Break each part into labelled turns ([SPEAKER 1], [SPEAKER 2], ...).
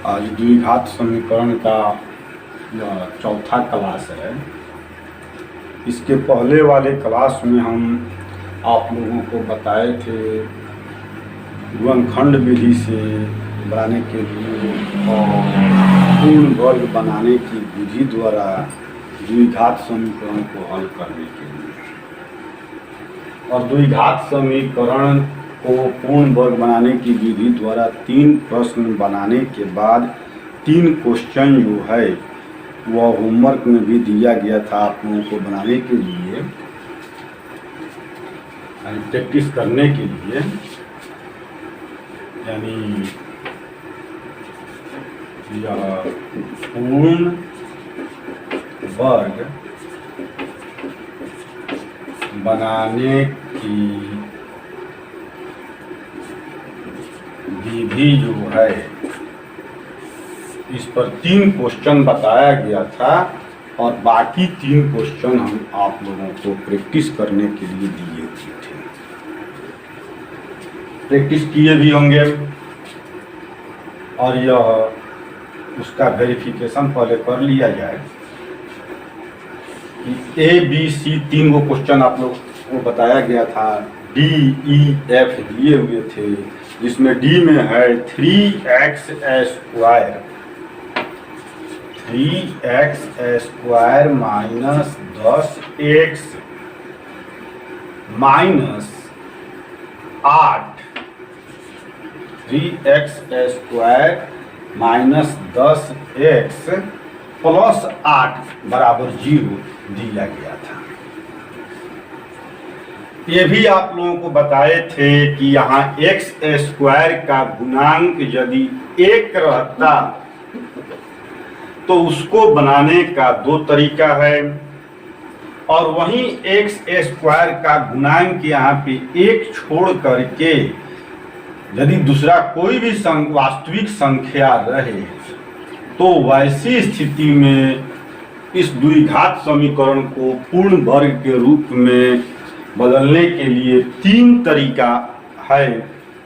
[SPEAKER 1] आज द्विघात समीकरण का चौथा क्लास है। इसके पहले वाले क्लास में हम आप लोगों को बताए थे गुणनखंड विधि से बनाने के लिए और पूर्ण वर्ग बनाने की विधि द्वारा द्विघात समीकरण को हल करने के लिए। और द्विघात समीकरण को पूर्ण वर्ग बनाने की विधि द्वारा 3 प्रश्न बनाने के बाद 3 क्वेश्चन जो है वह होमवर्क में भी दिया गया था आप लोगों को बनाने के लिए, प्रैक्टिस करने के लिए। यानी यह पूर्ण वर्ग बनाने की विधि जो है इस पर 3 क्वेश्चन बताया गया था और बाकी 3 क्वेश्चन हम आप लोगों को प्रैक्टिस करने के लिए दिए थे। प्रैक्टिस किए भी होंगे और यह उसका वेरिफिकेशन पहले कर लिया जाए कि A, B, C 3 वो क्वेश्चन आप लोग को बताया गया था। D, E, F दिए हुए थे, जिसमें D में है 3x square minus 10x minus 8, 3x square minus 10x plus 8 बराबर 0 दिया गया था। ये भी आप लोगों को बताए थे कि यहाँ x स्क्वायर का गुणांक यदि 1 रहता तो उसको बनाने का 2 तरीका है, और वहीं x स्क्वायर का गुणांक यहाँ पे 1 छोड़ करके यदि दूसरा कोई भी वास्तविक संख्या रहे तो वैसी स्थिति में इस द्विघात समीकरण को पूर्ण वर्ग के रूप में बदलने के लिए 3 तरीका है,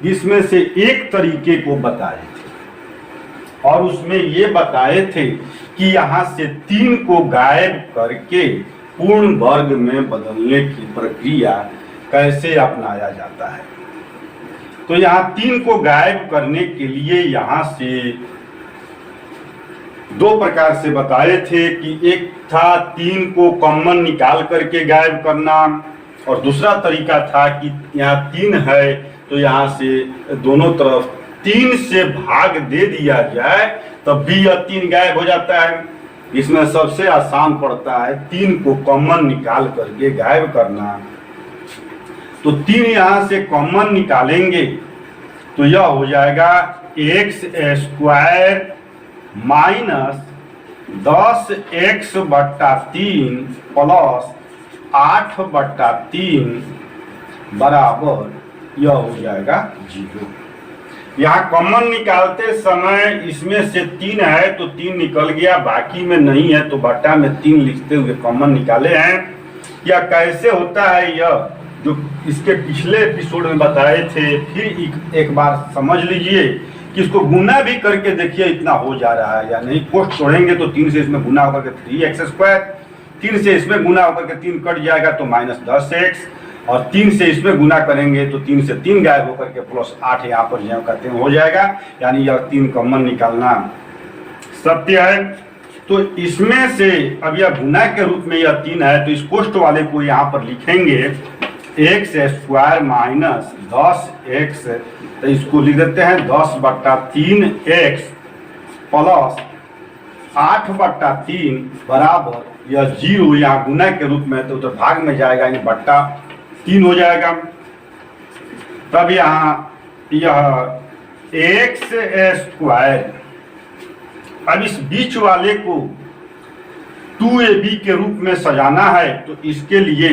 [SPEAKER 1] जिसमें से एक तरीके को बताए थे और उसमें ये बताए थे कि यहाँ से 3 को गायब करके पूर्ण वर्ग में बदलने की प्रक्रिया कैसे अपनाया जाता है। तो यहाँ 3 को गायब करने के लिए यहाँ से 2 प्रकार से बताए थे कि एक था 3 को कॉमन निकाल करके गायब करना, और दूसरा तरीका था कि यहाँ 3 है तो यहाँ से दोनों तरफ 3 से भाग दे दिया जाए तब भी यह 3 गायब हो जाता है। इसमें सबसे आसान पड़ता है 3 को कॉमन निकाल करके गायब करना। तो 3 यहाँ से कॉमन निकालेंगे तो यह हो जाएगा x स्क्वायर माइनस 10x बट्टा 3 प्लस 8/3 बराबर यह हो जाएगा 0। यहाँ कॉमन निकालते समय इसमें से 3 है तो 3 निकल गया, बाकी में नहीं है तो बट्टा में 3 लिखते हुए कॉमन निकाले हैं। यह कैसे होता है यह जो इसके पिछले एपिसोड में बताए थे, फिर एक बार समझ लीजिए कि इसको गुना भी करके देखिए इतना हो जा रहा है या नहीं। कोष्ठ छोड़ेंगे तो 3 से इसमें गुना होकर के 3x स्क्वायर, 3 से इसमें गुना होकर के 3 कट जाएगा तो माइनस 10x, और 3 से इसमें गुना करेंगे तो 3 से 3 गायब होकर के प्लस 8 यहाँ पर जो करते हैं हो जाएगा। यानी यह 3 कॉमन निकालना सत्य है। तो इसमें से अब यह गुना के रूप में यह 3 है तो इस कोष्ठ वाले को यहाँ पर लिखेंगे x स्क्वायर माइनस 10x, तो इसको लिख देते हैं 10/3x प्लस 8/3 बराबर यह 0 यहाँ गुना के रूप में तो भाग में जाएगा, यानी बट्टा 3 हो जाएगा। तब यहाँ यह x स्क्वायर, अब इस बीच वाले को 2ab के रूप में सजाना है तो इसके लिए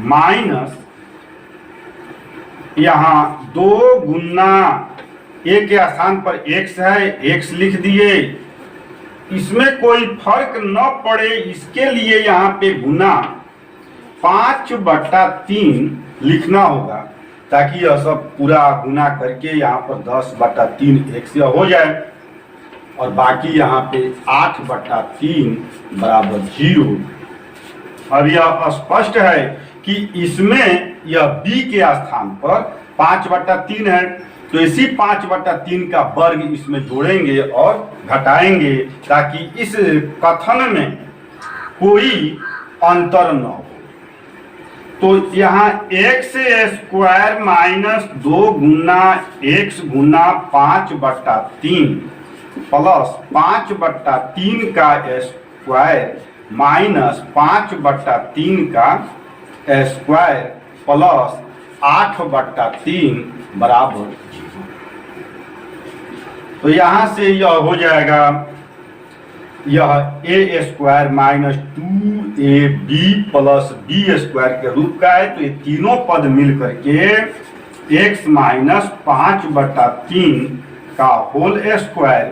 [SPEAKER 1] माइनस यहाँ 2 गुना a के स्थान पर x है, x लिख दिए। इसमें कोई फर्क न पड़े इसके लिए यहाँ पे गुना 5/3 लिखना होगा। ताकि यह सब पूरा गुना करके यहाँ पर 10/3 x हो जाए और बाकी यहाँ पे 8/3 बराबर 0। अब यह स्पष्ट है कि इसमें यह b के स्थान पर 5/3 है, तो इसी 5/3 का वर्ग इसमें जोड़ेंगे और घटाएंगे ताकि इस कथन में कोई अंतर न हो। तो यहाँ x² माइनस 2 गुना x गुना 5/3 प्लस 5/3 का स्क्वायर माइनस 5/3 का स्क्वायर प्लस 8/3 बराबर 0। तो यहाँ से यह हो जाएगा, यह a² minus 2ab plus b² के रूप का है। तो ये तीनों पद मिल करके x माइनस 5/3 का होल स्क्वायर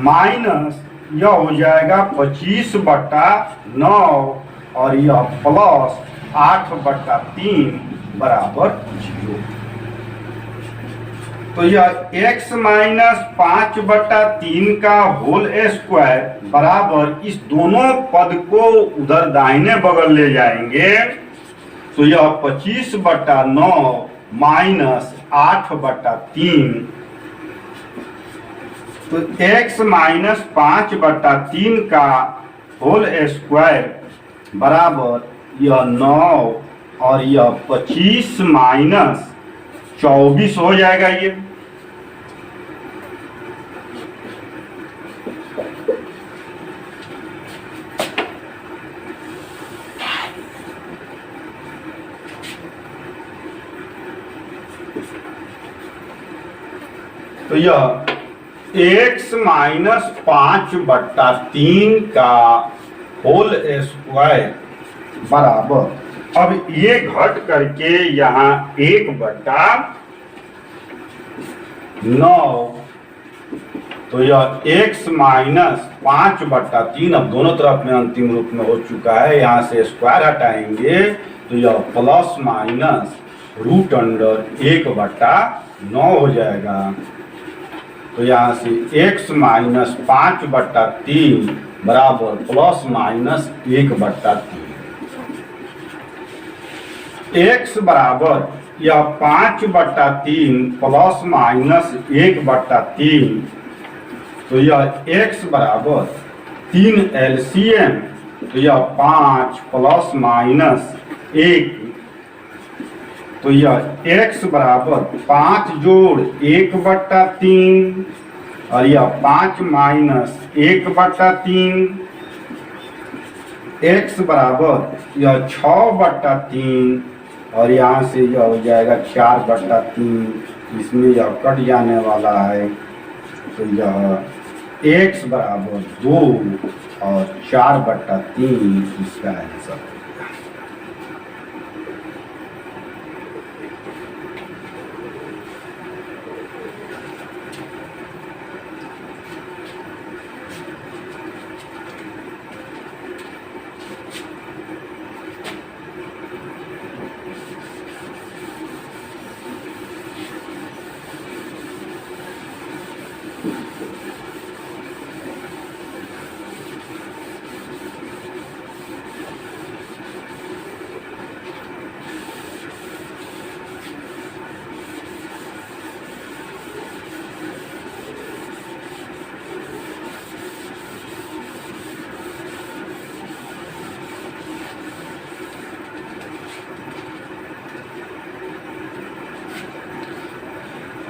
[SPEAKER 1] माइनस यह हो जाएगा 25/9 और यह प्लस 8/3 बराबर 0। तो यह x माइनस 5/3 का होल स्क्वायर बराबर, इस दोनों पद को उधर दाहिने बगल ले जाएंगे तो यह 25/9 माइनस 8/3। तो x माइनस 5/3 का होल स्क्वायर बराबर यह 9 और यह 25 माइनस 24 हो जाएगा ये। तो यह x माइनस 5/3 का होल स्क्वायर बराबर, अब ये घट करके यहाँ 1/9, तो यह x माइनस 5/3 अब दोनों तरफ में अंतिम रूप में हो चुका है। यहाँ से स्क्वायर हटाएंगे तो यह प्लस माइनस √1/9 हो जाएगा। तो यहाँ से x माइनस 5/3 बराबर प्लस माइनस 1/3। x बराबर यह 5/3 प्लस माइनस 1/3। तो यह x बराबर 3 LCM, तो यह 5 प्लस माइनस 1। तो यह x बराबर 5 जोड़ 1/3 और यह 5 माइनस 1/3। x बराबर यह 6/3 और यहाँ से यह हो जाएगा 4/3, इसमें यह कट जाने वाला है। तो यह x बराबर 2 और 4/3 इसका आंसर।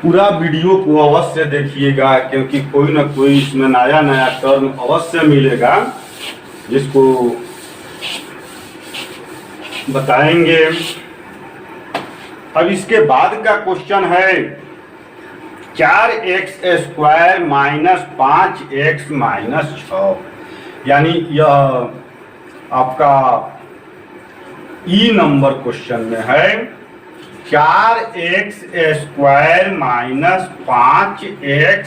[SPEAKER 1] पूरा वीडियो को अवश्य देखिएगा, क्योंकि कोई ना कोई इसमें नया नया टर्म अवश्य मिलेगा जिसको बताएंगे। अब इसके बाद का क्वेश्चन है 4x² माइनस 5x माइनस 6, यानी यह आपका ई नंबर क्वेश्चन में है। 4x² माइनस 5x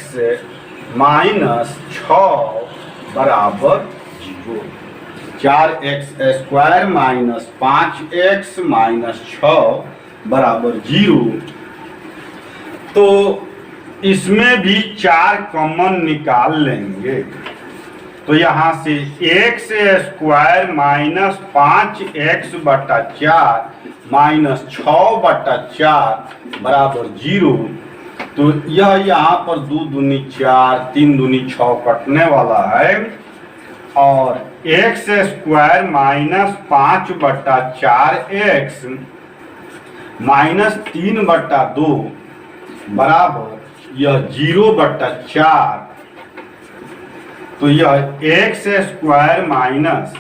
[SPEAKER 1] माइनस 6 बराबर 0। 4x² माइनस 5x माइनस 6 बराबर 0। तो इसमें भी 4 कॉमन निकाल लेंगे। तो यहाँ से एक्स स्क्वायर माइनस 5x बटा 4 माइनस 6/4 बराबर 0। तो यह यहाँ पर 2 दूनी 4, 3 दूनी 6 कटने वाला है, और x square minus 5/4x minus 3/2 बराबर यह 0/4। तो यह एक्स स्क्वायर माइनस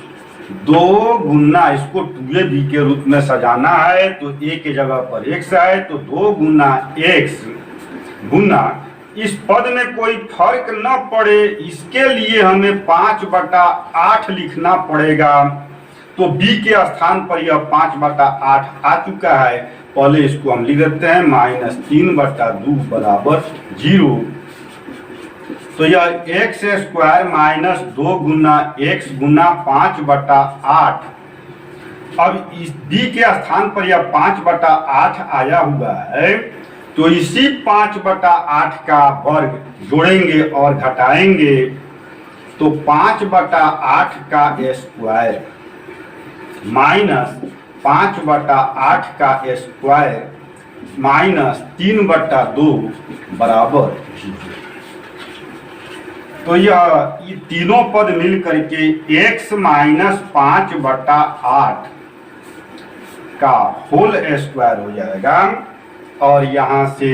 [SPEAKER 1] 2 गुना, इसको 2ab के रूप में सजाना है तो a के जगह पर x है, तो 2 गुना x गुना, इस पद में कोई फर्क न पड़े इसके लिए हमें 5/8 लिखना पड़ेगा। तो b के स्थान पर यह 5/8 आ चुका है। पहले इसको हम लिख देते हैं -3/2 बराबर 0। तो यह एक्स स्क्वायर माइनस 2 गुना x गुना 5/8। अब इस b के स्थान पर यह 5/8 आया हुआ है, तो इसी 5/8 का वर्ग जोड़ेंगे और घटाएंगे, तो 5/8 का स्क्वायर माइनस 5/8 का स्क्वायर माइनस 3/2 बराबर 0। तो ये तीनों पद मिल करके x माइनस 5/8 का होल स्क्वायर हो जाएगा, और यहाँ से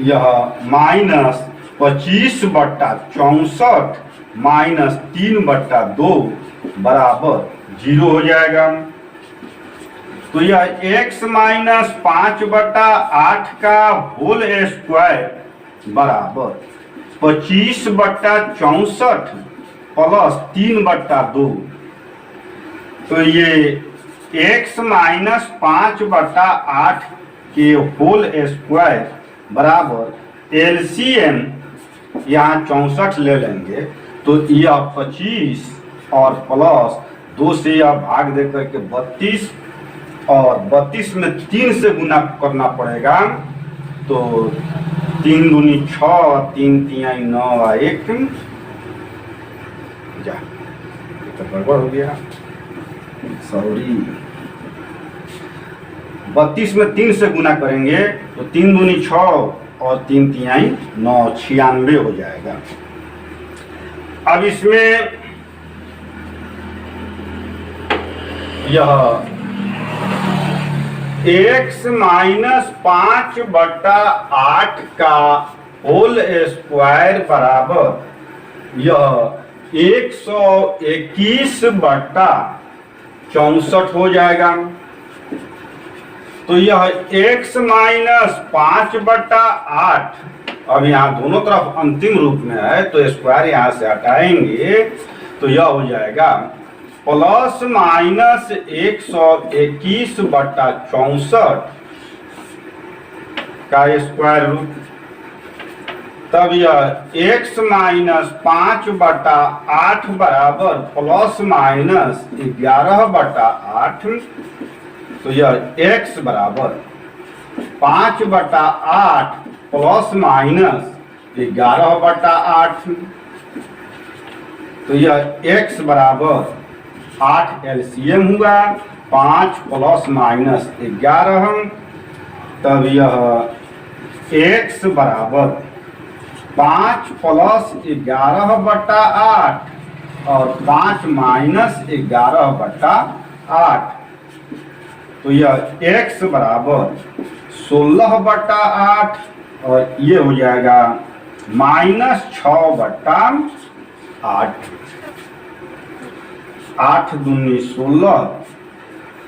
[SPEAKER 1] यह माइनस 25/64 माइनस 3/2 बराबर 0 हो जाएगा। तो यह x माइनस 5/8 का होल स्क्वायर बराबर 25/64 प्लस 3/2। तो ये x माइनस 5/8 के होल स्क्वायर बराबर एलसीएम यहाँ 64 ले लेंगे, तो यह 25 और प्लस 2 से यह भाग दे करके 32, और 32 में 3 से गुना करना पड़ेगा, तो 3 दूनी 6, 3 तिहाई 9 1 जा, तो गड़बड़ हो गया, सॉरी। 32 में 3 से गुना करेंगे तो 3 दूनी 6 और 3 तिहाई 9, 96 हो जाएगा। अब इसमें यह x माइनस 5/8 का होल स्क्वायर बराबर यह 121/64 हो जाएगा। तो यह x माइनस 5/8, अब यहाँ दोनों तरफ अंतिम रूप में है तो स्क्वायर यहाँ से हटाएंगे, तो यह हो जाएगा प्लस माइनस 121/64 का स्क्वायर रूट। तब यह x माइनस 5/8 बराबर प्लस माइनस 11/8। तो यह x बराबर 5/8 प्लस माइनस 11/8। तो यह x बराबर 8 एलसीएम हुआ, 5 प्लस माइनस 11। तब यह x बराबर 5 प्लस 11/8 और 5 माइनस 11/8। तो यह x बराबर 16/8, और ये हो जाएगा -6/8। 8 दूनी 16,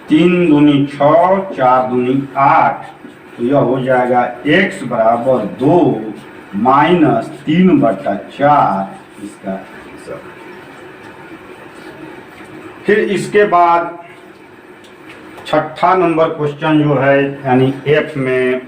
[SPEAKER 1] 3 दूनी 6, 4 दूनी 8। तो यह हो जाएगा x बराबर 2 माइनस 3/4 इसका आंसर। फिर इसके बाद 6ठा नंबर क्वेश्चन जो है यानी F में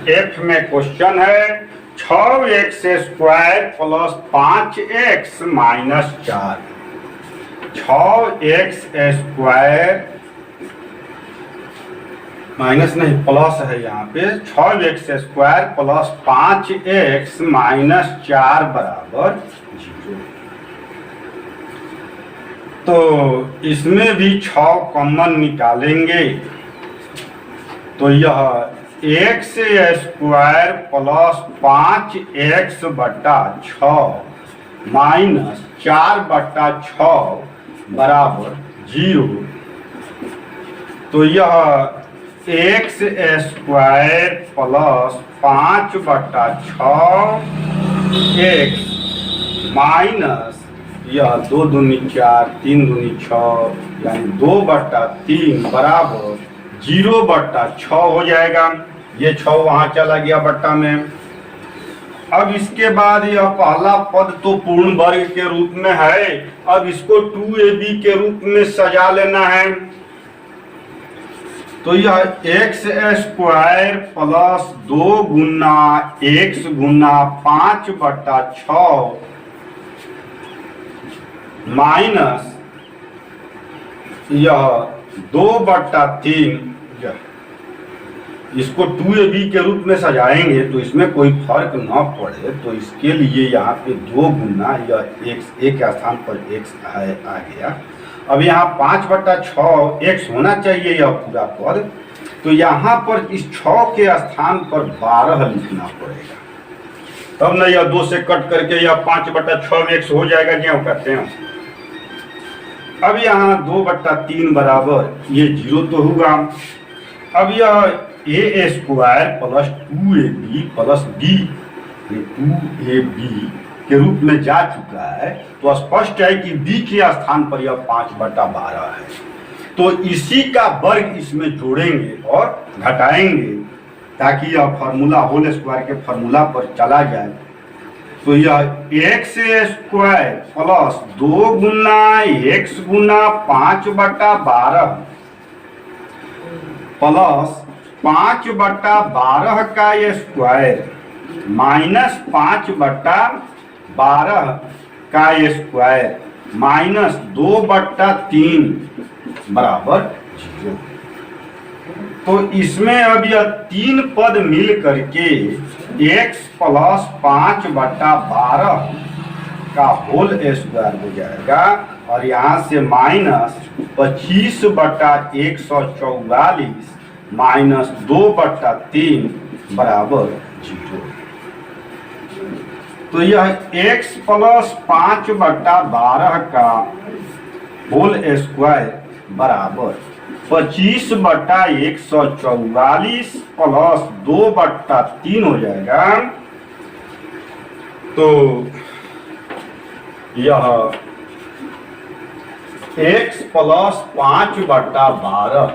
[SPEAKER 1] एफ में क्वेश्चन है 6x square plus 5x minus 4। 6x square minus नहीं प्लस है यहाँ पे 6x square plus 5x minus 4 बराबर 0। तो इसमें भी 6 कॉमन निकालेंगे तो यह x स्क्वायर प्लस 5x बटा 6 माइनस 4 बटा 6 बराबर 0। तो यह x स्क्वायर प्लस 5 बटा 6 x माइनस यह 2 दूनी 4 3 दूनी 6 यानी 2 बटा 3 बराबर 0 बटा 6 हो जाएगा। ये 6 वहां चला गया बट्टा में। अब इसके बाद यह पहला पद तो पूर्ण वर्ग के रूप में है, अब इसको 2ab के रूप में सजा लेना है। तो यह x स्क्वायर प्लस 2 गुना x गुना 5 बटा 6 माइनस यह 2 बटा 3, इसको 2ab के रूप में सजाएंगे तो इसमें कोई फर्क ना पड़े, तो इसके लिए यहाँ पे 2 गुना यह x एक स्थान पर x आ गया। अब यहाँ 5 बटा 6 x होना चाहिए यह पूरा पद, तो यहाँ पर इस 6 के स्थान पर 12 लिखना पड़ेगा, तब न यह 2 से कट करके यह 5 बटा 6 x हो जाएगा क्यों कहते हैं। अब यहाँ 2 बटा 3 बराबर ये 0 तो होगा। अब यह a square plus 2ab plus b 2ab के रूप में जा चुका है, तो स्पष्ट है कि b के स्थान पर यह 5 बटा 12 है। तो इसी का वर्ग इसमें जोड़ेंगे और घटाएंगे ताकि यह फार्मूला होल स्क्वायर के फार्मूला पर चला जाए। तो यह x स्क्वायर प्लस 2 गुना x गुना 5 बटा 12 प्लस 5 बटा 12 का स्क्वायर माइनस 5 बटा 12 का स्क्वायर माइनस 2 बटा 3 बराबर 0। तो इसमें अब यह 3 पद मिल करके x प्लस 5 बटा 12 का होल स्क्वायर हो जाएगा और यहाँ से माइनस 25 बटा 144 माइनस 2 बटा 3 बराबर 0। तो यह x प्लस 5 बटा 12 का होल स्क्वायर बराबर 25 बटा 144 प्लस 2 बटा 3 हो जाएगा। तो यह x प्लस 5 बटा 12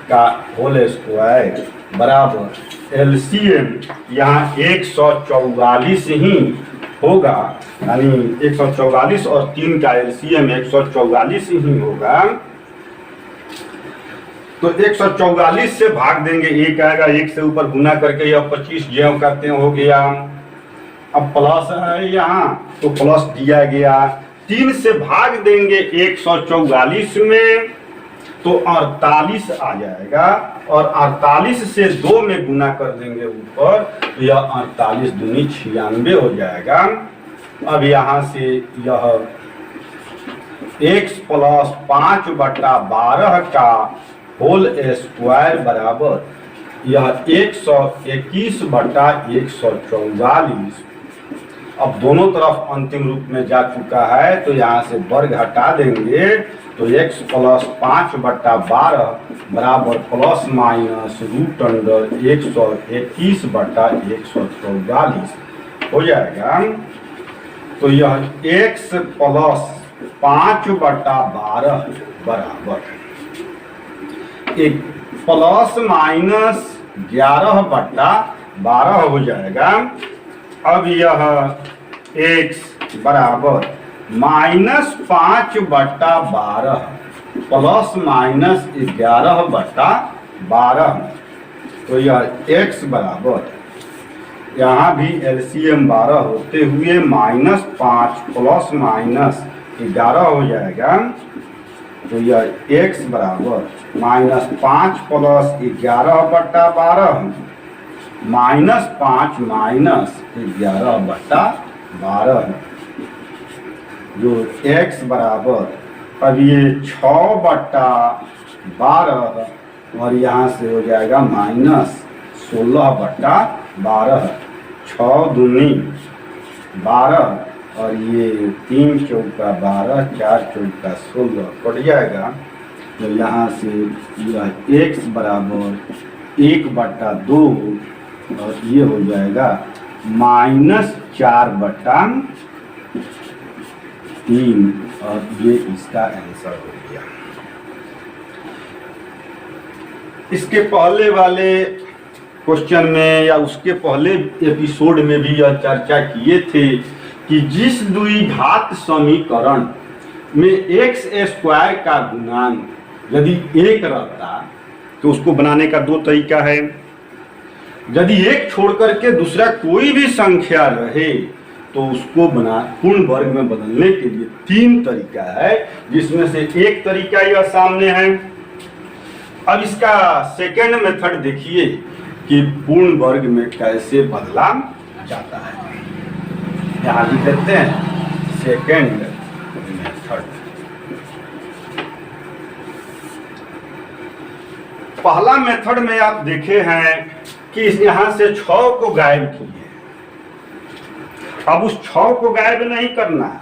[SPEAKER 1] का होल स्क्वायर बराबर एलसीएम यहाँ 144 ही होगा, यानी 144 और 3 का एलसीएम 144 ही होगा। तो 144 से भाग देंगे, एक आएगा, एक से ऊपर गुना करके यह 25 ज्यों करते हो गया। अब प्लस है यहाँ तो प्लस दिया गया, 3 से भाग देंगे 144 में तो 48 आ जाएगा और 48 से 2 में गुना कर देंगे ऊपर तो यह 48 दूनी 96 हो जाएगा। अब यहाँ से यह x प्लस 5 बटा 12 का होल स्क्वायर बराबर यह 121 बटा 144। अब दोनों तरफ अंतिम रूप में जा चुका है तो यहाँ से वर्ग हटा देंगे तो x प्लस 5 बटा 12 बराबर प्लस माइनस रूट अंडर 121 बटा 144 हो जाएगा। तो यह x प्लस 5 बटा 12 बराबर एक प्लस माइनस 11 बटा 12 हो जाएगा। अब यह x बराबर माइनस 5 बटा 12 प्लस माइनस 11 बटा 12 तो यह x बराबर, यहाँ भी एलसीएम 12 होते हुए -5 प्लस -11 हो जाएगा। तो यह x बराबर -5 प्लस 11/12 -5 -11/12 जो x बराबर, अब ये 6/12 और यहाँ से हो जाएगा -16/12, 6 दूनी 12 और ये 3 चौका 12, 4 चौका 16 कट जाएगा। तो यहाँ से यह x बराबर 1/2 और ये हो जाएगा -4/3 और ये इसका आंसर हो गया। इसके पहले वाले क्वेश्चन में या उसके पहले एपिसोड में भी यह चर्चा किए थे कि जिस द्विघात समीकरण में x² का गुणांक यदि 1 रहता तो उसको बनाने का 2 तरीका है। यदि 1 छोड़ करके दूसरा कोई भी संख्या रहे तो उसको पूर्ण वर्ग में बदलने के लिए 3 तरीका है, जिसमें से एक तरीका यह सामने है। अब इसका सेकेंड मेथड देखिए कि पूर्ण वर्ग में कैसे बदला जाता है। यहाँ लिख देते हैं सेकेंड मेथड। पहला मेथड में आप देखे हैं कि यहाँ से 6 को गायब किए। अब उस 6 को गायब नहीं करना है,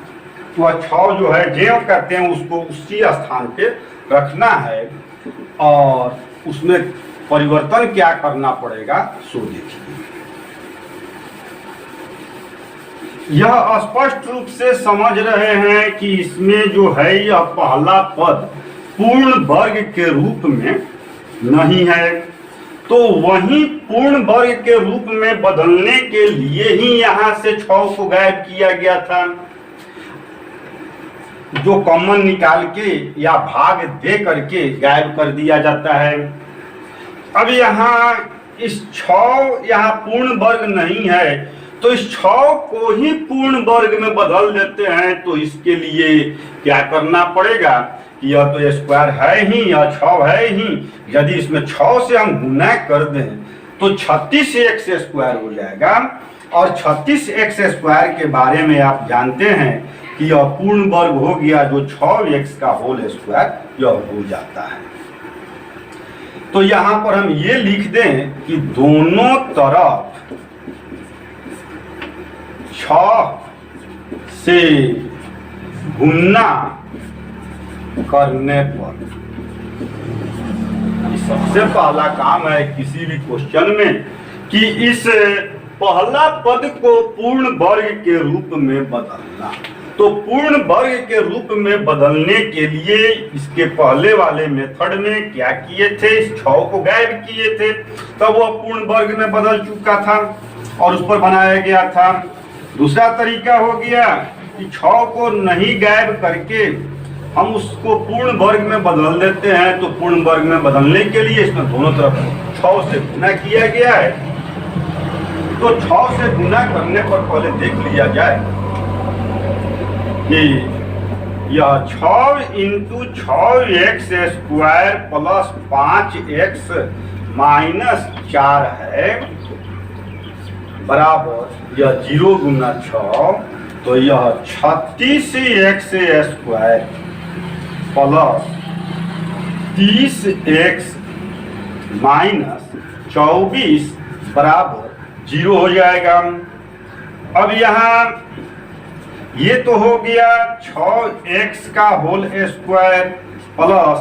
[SPEAKER 1] तो वह 6 जो है जो कहते हैं उसको उसी स्थान पे रखना है और उसमें परिवर्तन क्या करना पड़ेगा सो देखिए। यह स्पष्ट रूप से समझ रहे हैं कि इसमें जो है यह पहला पद पूर्ण वर्ग के रूप में नहीं है, तो वही पूर्ण वर्ग के रूप में बदलने के लिए ही यहाँ से 6 को गायब किया गया था, जो कॉमन निकाल के या भाग दे करके गायब कर दिया जाता है। अब यहाँ इस 6 यहाँ पूर्ण वर्ग नहीं है, तो इस 6 को ही पूर्ण वर्ग में बदल देते हैं। तो इसके लिए क्या करना पड़ेगा कि यह तो स्क्वायर है ही, यह 6 है ही, यदि इसमें 6 से हम गुना कर दें तो 36x² हो जाएगा। और 36x² के बारे में आप जानते हैं कि यह पूर्ण वर्ग हो गया, जो 6x का होल स्क्वायर यह हो जाता है। तो यहाँ पर हम ये लिख दें कि दोनों तरफ 6 से गुना करने पर, सबसे पहला काम है किसी भी क्वेश्चन में कि इस पहला पद को पूर्ण वर्ग के रूप में बदलना। तो पूर्ण वर्ग के रूप में बदलने के लिए इसके पहले वाले मेथड में क्या किए थे, इस 6 को गायब किए थे, तब वह पूर्ण वर्ग में बदल चुका था और उस पर बनाया गया था। दूसरा तरीका हो गया कि 6 को नहीं गायब करके हम उसको पूर्ण वर्ग में बदल देते हैं। तो पूर्ण वर्ग में बदलने के लिए इसमें दोनों तरफ 6 से गुना किया गया है। तो 6 से गुना करने पर पहले देख लिया जाए कि यह 6 × 6x² प्लस 5x माइनस 4 है बराबर यह 0 गुना 6, तो यह 36x² प्लस 30x माइनस 24 बराबर 0 हो जाएगा। अब यहाँ ये तो हो गया 6x का होल स्क्वायर प्लस,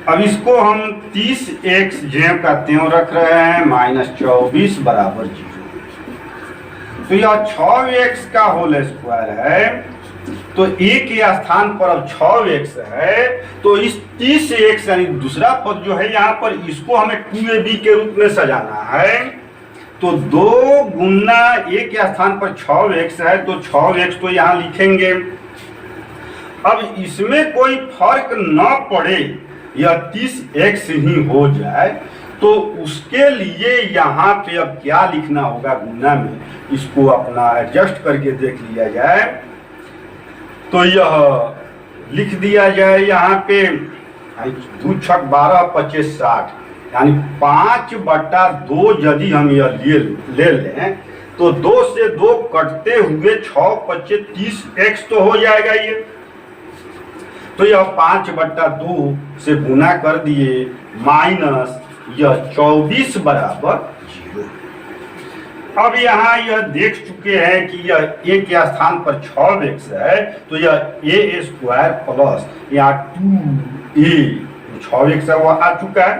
[SPEAKER 1] अब इसको हम 30x ज्यों का त्यों रख रहे हैं माइनस 24 बराबर 0। तो यह 6x का होल स्क्वायर है, तो एक के स्थान पर अब 6x है, तो इस 30x यानी दूसरा पद जो है यहाँ पर इसको हमें 2ab के रूप में सजाना है। तो 2 गुना a के स्थान पर 6x है, तो 6x तो यहाँ लिखेंगे। अब इसमें कोई फर्क न पड़े यह 30x ही हो जाए, तो उसके लिए यहाँ पे अब क्या लिखना होगा गुना में, इसको अपना एडजस्ट करके देख लिया जाए। तो यह लिख दिया जाए यहाँ पे 2 छक 12 25 60, यानी 5/2 यदि हम यह ले लें तो 2 से 2 कटते हुए 6 25 30x तो हो जाएगा ये। तो यह 5/2 से गुना कर दिए माइनस यह 24 बराबर 0। अब यहाँ यह देख चुके हैं कि यह a के स्थान पर 6x है, तो यह a² प्लस यहाँ 2a 6x है वह आ चुका है,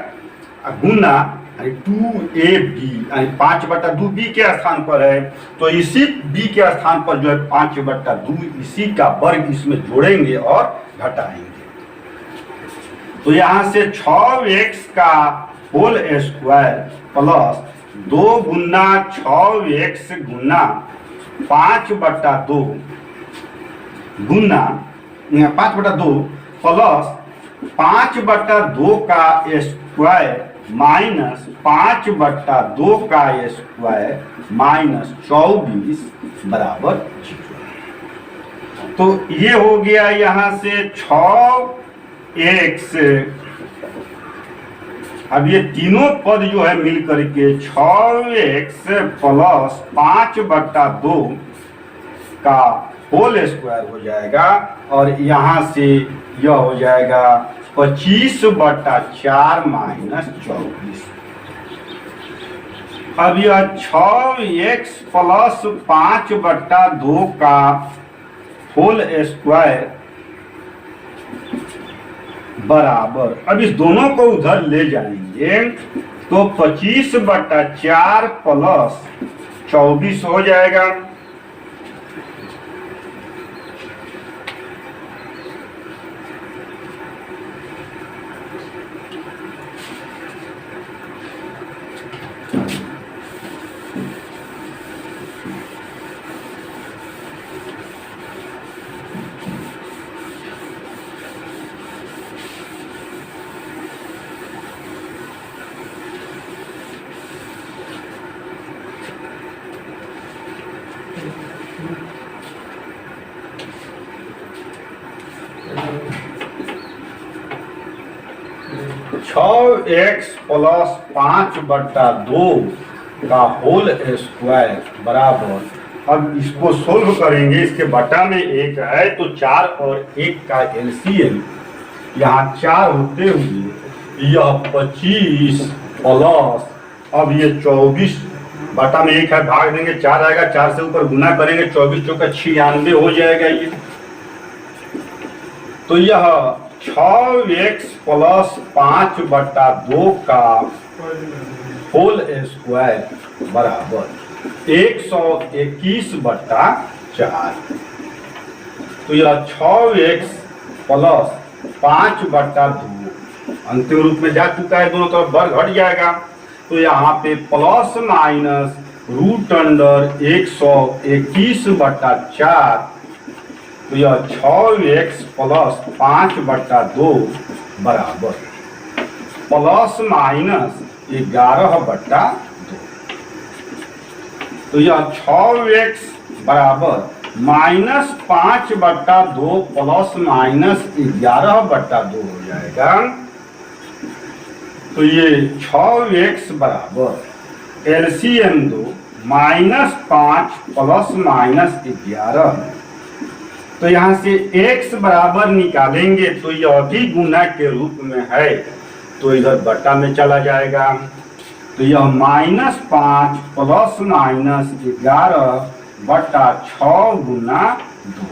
[SPEAKER 1] गुना 2ab यानी 5/2 b के स्थान पर है, तो इसी b के स्थान पर जो है 5/2 इसी का वर्ग इसमें जोड़ेंगे और घटाएंगे। तो यहाँ से 6x का होल स्क्वायर प्लस 2 गुना 6x गुना 5/2 गुना 5/2 प्लस 5/2 का स्क्वायर माइनस 5/2 का स्क्वायर माइनस 24 बराबर 0। तो ये हो गया यहाँ से 6x, अब ये तीनों पद जो है मिल करके 6x प्लस 5/2 का होल स्क्वायर हो जाएगा, और यहाँ से यह हो जाएगा 25/4 माइनस 24। अब यह 6x प्लस 5/2 का होल स्क्वायर बराबर, अब इस दोनों को उधर ले जाएंगे तो 25/4 प्लस 24 हो जाएगा। x प्लस 5/2 का होल स्क्वायर बराबर, अब इसको सोल्व करेंगे, इसके बटा में 1 है तो 4 और 1 का एलसीएम यहाँ 4 होते हुए यह 25 प्लस, अब ये 24 बटा में 1 है, भाग देंगे 4 आएगा, 4 से ऊपर गुना करेंगे 24 चौका 96 हो जाएगा ये। तो यह 6x प्लस 5/2 का होल स्क्वायर बराबर 121/4। तो यह 6x प्लस 5/2 अंतिम रूप में जा चुका है, दोनों तरफ वर्ग घट जाएगा, तो यहाँ पे प्लस माइनस √121/4, तो यह 6x प्लस 5/2 बराबर प्लस माइनस 11/2। तो यह 6x बराबर माइनस 5/2 प्लस माइनस 11/2 हो जाएगा। तो ये 6x बराबर एलसीएम 2 -5 प्लस माइनस 11। तो यहाँ से x बराबर निकालेंगे तो यह भी गुना के रूप में है, तो इधर बटा में चला जाएगा, तो यह -5 प्लस माइनस 11/6 गुना 2।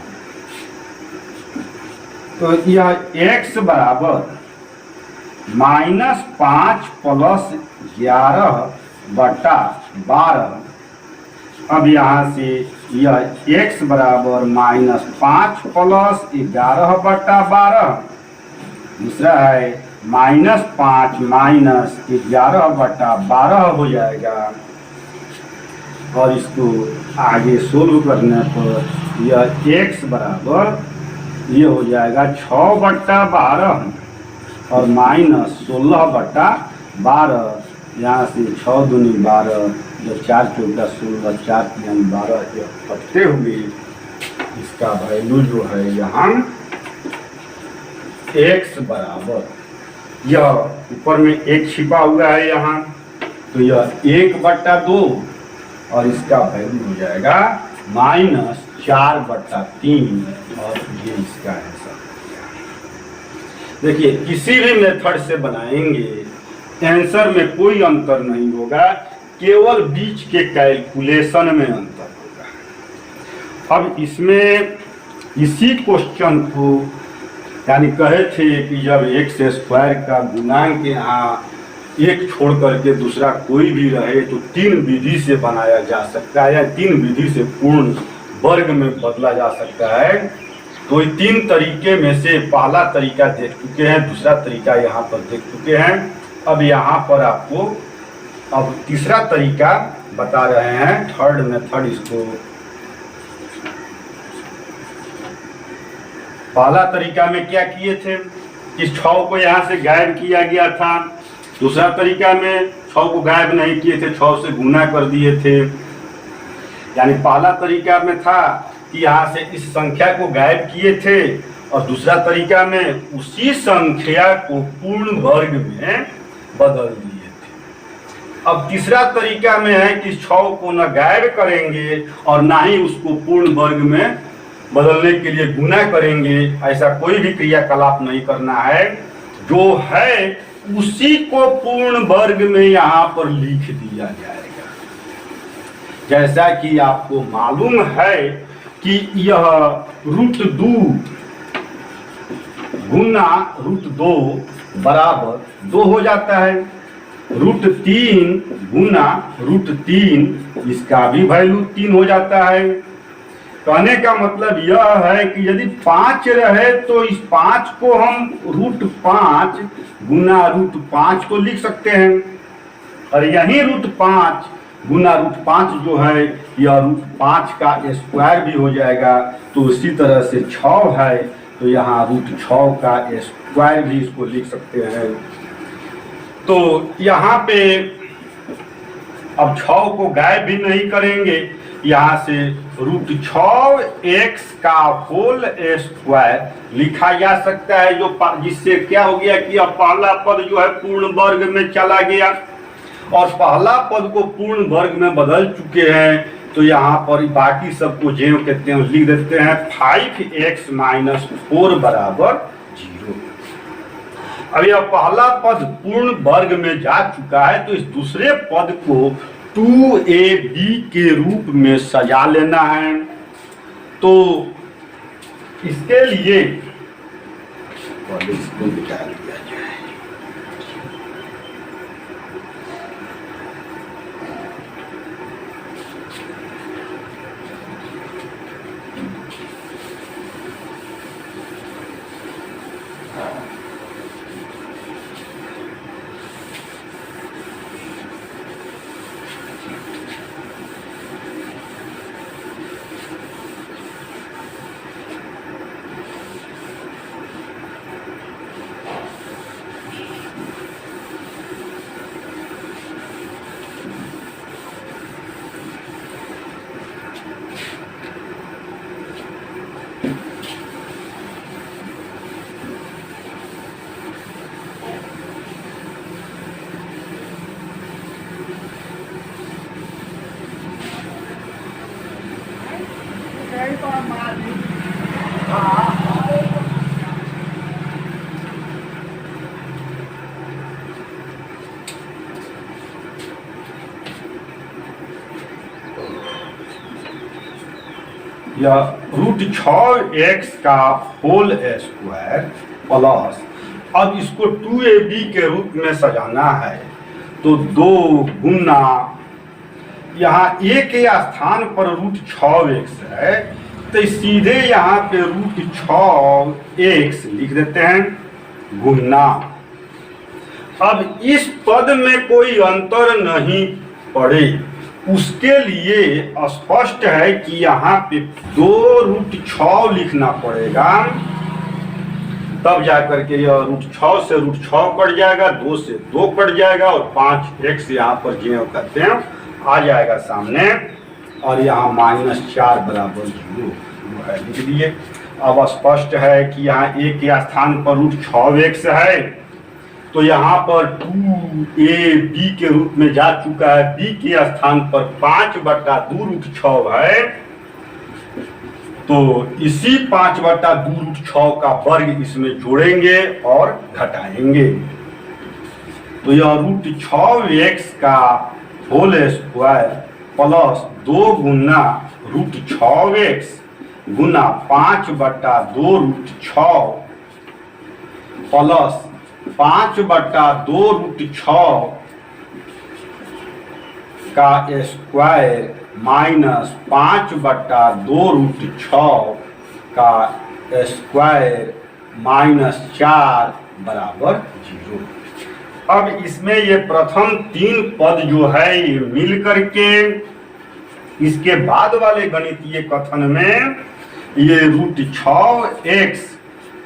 [SPEAKER 1] तो यह x बराबर -5 प्लस 11/12। अब यहाँ से यह x बराबर -5 प्लस 11/12, दूसरा है -5 माइनस 11/12 हो जाएगा, और इसको आगे सोल्व करने पर यह x बराबर ये हो जाएगा 6/12 और माइनस 16/12, यहाँ से 6 दूनी 12, जब 4 चौका 16, 4 तीन 12 इकट्ठे हुए, इसका वैल्यू जो है यहाँ x बराबर, यह ऊपर में एक छिपा हुआ है यहाँ, तो यह 1/2 और इसका वैल्यू हो जाएगा -4/3 और ये इसका आंसर। देखिए किसी भी मेथड से बनाएंगे आंसर में कोई अंतर नहीं होगा, केवल बीच के कैलकुलेशन में अंतर होगा। अब इसमें इसी क्वेश्चन को यानी कहे थे कि जब x² का गुणांक यहाँ एक छोड़ करके दूसरा कोई भी रहे तो 3 विधि से बनाया जा सकता है या 3 विधि से पूर्ण वर्ग में बदला जा सकता है। तो 3 तरीके में से पहला तरीका देख चुके हैं, दूसरा तरीका यहाँ पर देख चुके हैं। अब यहाँ पर आपको अब तीसरा तरीका बता रहे हैं, थर्ड मेथड। इसको पहला तरीका में क्या किए थे, इस 6 को यहाँ से गायब किया गया था। दूसरा तरीका में 6 को गायब नहीं किए थे, 6 से गुना कर दिए थे। यानी पहला तरीका में था कि यहाँ से इस संख्या को गायब किए थे और दूसरा तरीका में उसी संख्या को पूर्ण वर्ग में बदल दिए थे। अब तीसरा तरीका में है कि 6 को न गायब करेंगे और ना ही उसको पूर्ण वर्ग में बदलने के लिए गुना करेंगे, ऐसा कोई भी क्रियाकलाप नहीं करना है। जो है उसी को पूर्ण वर्ग में यहाँ पर लिख दिया जाएगा। जैसा कि आपको मालूम है कि यह √2 गुना √2 बराबर 2 हो जाता है। √3 गुना √3 इसका भी वैल्यू 3 हो जाता है। कहने का मतलब यह है कि यदि 5 रहे तो इस 5 को हम √5 गुना √5 को लिख सकते हैं और यही √5 गुना √5 जो है यह √5 का स्क्वायर भी हो जाएगा। तो इसी तरह से 6 है तो यहाँ √6 का स्क्वायर भी इसको लिख सकते हैं। तो यहाँ पे अब 6 को गायब भी नहीं करेंगे, यहाँ से √6x का होल स्क्वायर लिखा जा सकता है, जो जिससे क्या हो गया कि अब पहला पद जो है पूर्ण वर्ग में चला गया और पहला पद को पूर्ण वर्ग में बदल चुके हैं। तो यहाँ पर बाकी सबको जो कहते हैं लिख देते हैं 5x - 4 बराबर 0। अब यह पहला पद पूर्ण वर्ग में जा चुका है तो इस दूसरे पद को 2ab के रूप में सजा लेना है। तो इसके लिए इसको निकाल दिया जाए। यह √6x का होल स्क्वायर प्लस, अब इसको 2ab के रूप में सजाना है तो 2 गुना यहाँ a के स्थान पर √6x है तो सीधे यहाँ पे √6x लिख देते हैं गुना। अब इस पद में कोई अंतर नहीं पड़े उसके लिए स्पष्ट है कि यहाँ पे 2 √6 लिखना पड़ेगा तब जाकर के यह √6 से √6 कट जाएगा, 2 से 2 कट जाएगा और 5x यहाँ पर जो कहते हैं आ जाएगा सामने, और यहाँ -4 बराबर 0 है, लिख दिए। अब स्पष्ट है कि यहाँ a के स्थान पर √6x है, तो यहाँ पर 2ab के रूप में जा चुका है, b के स्थान पर 5/2√6 है, तो इसी 5/2√6 का वर्ग इसमें जोड़ेंगे और घटाएंगे, तो यह √6x का होल स्क्वायर प्लस 2 गुना √6x गुना 5/2√6 प्लस 5/2√6 का स्क्वायर माइनस 5/2√6 का स्क्वायर -4 बराबर 0। अब इसमें ये प्रथम 3 पद जो है ये मिल करके इसके बाद वाले गणितीय कथन में ये √6x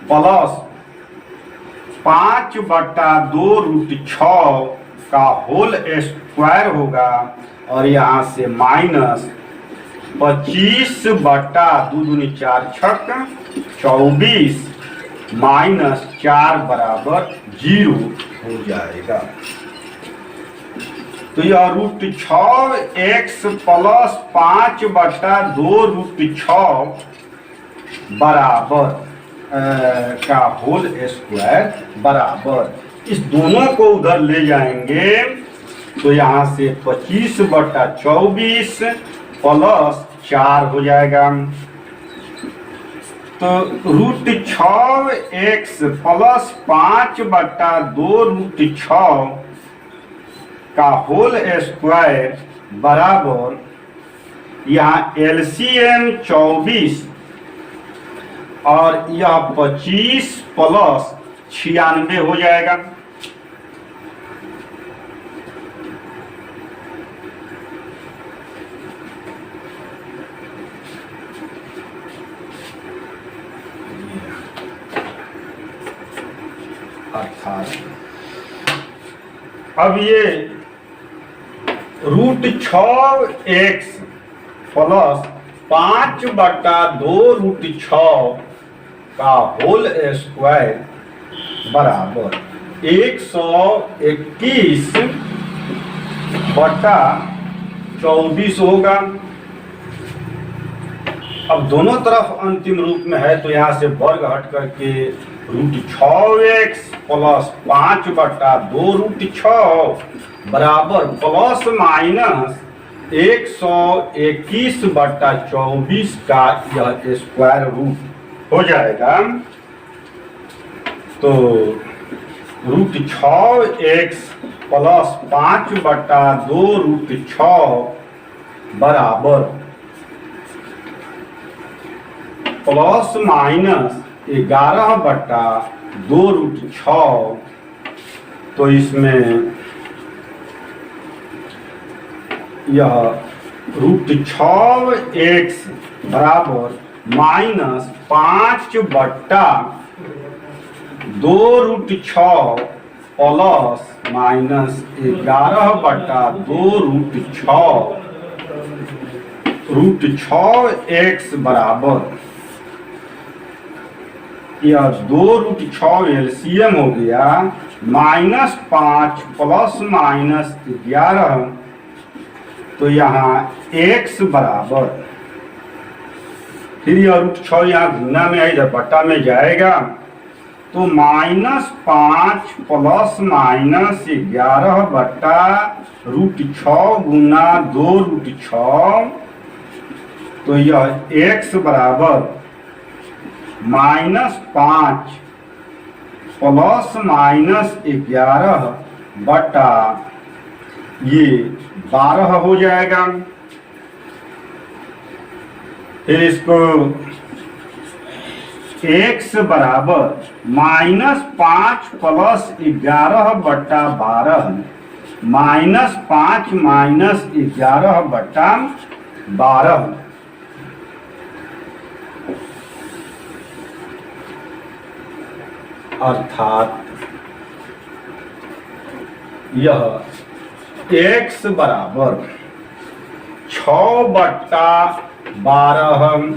[SPEAKER 1] प्लस 5/2√6 का होल स्क्वायर होगा, और यहाँ से माइनस 25/2×4=24 -4 बराबर 0 हो जाएगा। तो यह √6x प्लस 5/2√6 बराबर का होल स्क्वायर बराबर, इस दोनों को उधर ले जाएंगे तो यहाँ से 25/24 प्लस 4 हो जाएगा। तो √6x प्लस 5/2√6 का होल स्क्वायर बराबर, यहाँ LCM 24 और यह 25 प्लस 96 हो जाएगा। अब ये √6x प्लस 5/2√6 का होल स्क्वायर बराबर 121/24 होगा। अब दोनों तरफ अंतिम रूप में है तो यहाँ से वर्ग हट करके √6x प्लस 5/2√6 बराबर प्लस माइनस 121/24 का यह स्क्वायर रूट हो जाएगा। तो √6x प्लस 5/2√6 बराबर प्लस माइनस 11/2√6, तो इसमें यह √6x बराबर -5/2√6 प्लस -11/2√6 √6x बराबर यह 2√6 LCM हो गया, -5 प्लस -11, तो यहाँ x बराबर, फिर यह √6 यहाँ गुना में है, इधर बट्टा में जाएगा, तो -5 प्लस -11/√6 गुना 2√6, तो यह x बराबर -5 प्लस -11 बटा ये 12 हो जाएगा। फिर इसको x बराबर -5 प्लस 11/12 -5 -11/12 अर्थात यह x बराबर 6/12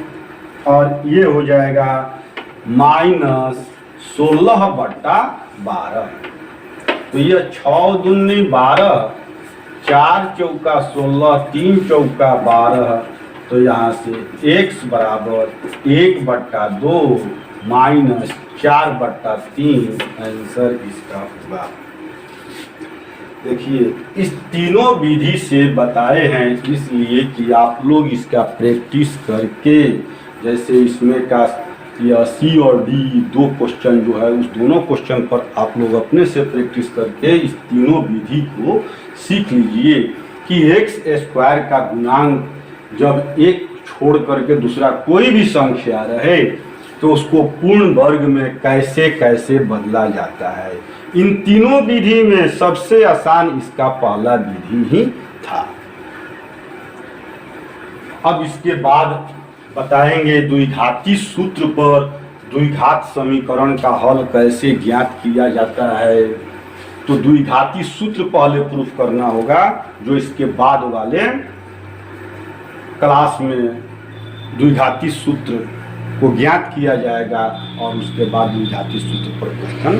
[SPEAKER 1] और ये हो जाएगा -16/12। तो ये 6 दूनी 12, 4 चौका 16, 3 चौका 12। तो यहाँ से x बराबर 1/2 -4/3 आंसर इसका होगा। देखिए इस तीनों विधि से बताए हैं इसलिए कि आप लोग इसका प्रैक्टिस करके, जैसे इसमें का या सी और डी 2 क्वेश्चन जो है उस दोनों क्वेश्चन पर आप लोग अपने से प्रैक्टिस करके इस तीनों विधि को सीख लीजिए कि x² का गुणांक जब एक छोड़ करके दूसरा कोई भी संख्या रहे तो उसको पूर्ण वर्ग में कैसे कैसे बदला जाता है। इन तीनों विधि में सबसे आसान इसका पहला विधि ही था। अब इसके बाद बताएंगे द्विघाती सूत्र पर द्विघात समीकरण का हल कैसे ज्ञात किया जाता है। तो द्विघाती सूत्र पहले प्रूफ करना होगा, जो इसके बाद वाले क्लास में द्विघाती सूत्र को ज्ञात किया जाएगा और उसके बाद द्विघाती सूत्र पर क्वेश्चन